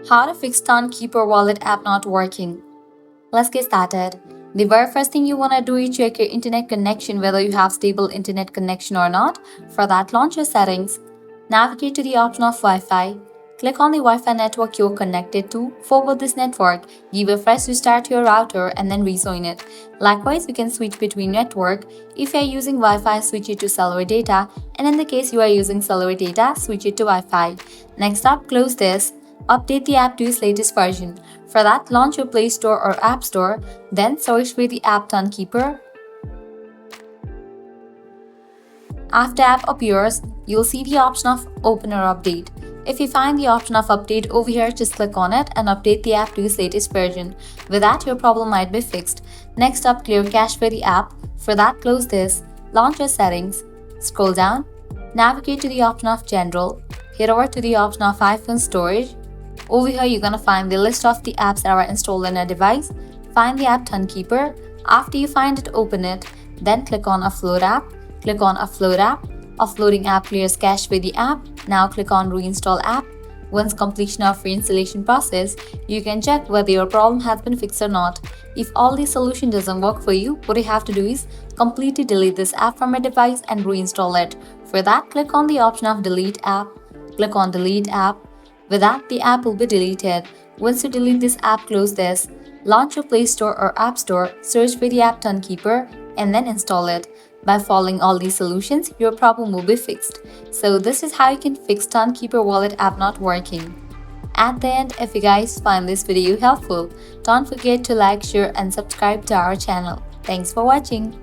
How to fix Tonkeeper Wallet app not working. Let's get started. The very first thing you want to do is check your internet connection, whether you have stable internet connection or not. For that, launch your settings. Navigate to the option of Wi-Fi. Click on the Wi-Fi network you're connected to. Forward this network. Give a fresh restart to your router and then rejoin it. Likewise, you can switch between network. If you are using Wi-Fi, switch it to cellular data, and in the case you are using cellular data, switch it to Wi-Fi. Next up, close this. Update the app to its latest version. For that, launch your Play Store or App Store, then search for the app Tonkeeper. After app appears, you'll see the option of Open or Update. If you find the option of Update over here, just click on it and update the app to its latest version. With that, your problem might be fixed. Next up, clear cache for the app. For that, close this. Launch your settings. Scroll down. Navigate to the option of General. Head over to the option of iPhone Storage. Over here, you're gonna find the list of the apps that are installed on a device. Find the app Tonkeeper. After you find it, open it. Then click on Offload app. Click on Offload app. Offloading app clears cache with the app. Now click on Reinstall app. Once completion of reinstallation process, you can check whether your problem has been fixed or not. If all the solution doesn't work for you, what you have to do is completely delete this app from your device and reinstall it. For that, click on the option of Delete app. Click on Delete app. With that, the app will be deleted. Once you delete this app, close this. Launch your Play Store or App Store, search for the app Tonkeeper, and then install it. By following all these solutions, your problem will be fixed. So this is how you can fix Tonkeeper Wallet app not working. At the end, if you guys find this video helpful, don't forget to like, share, and subscribe to our channel. Thanks for watching.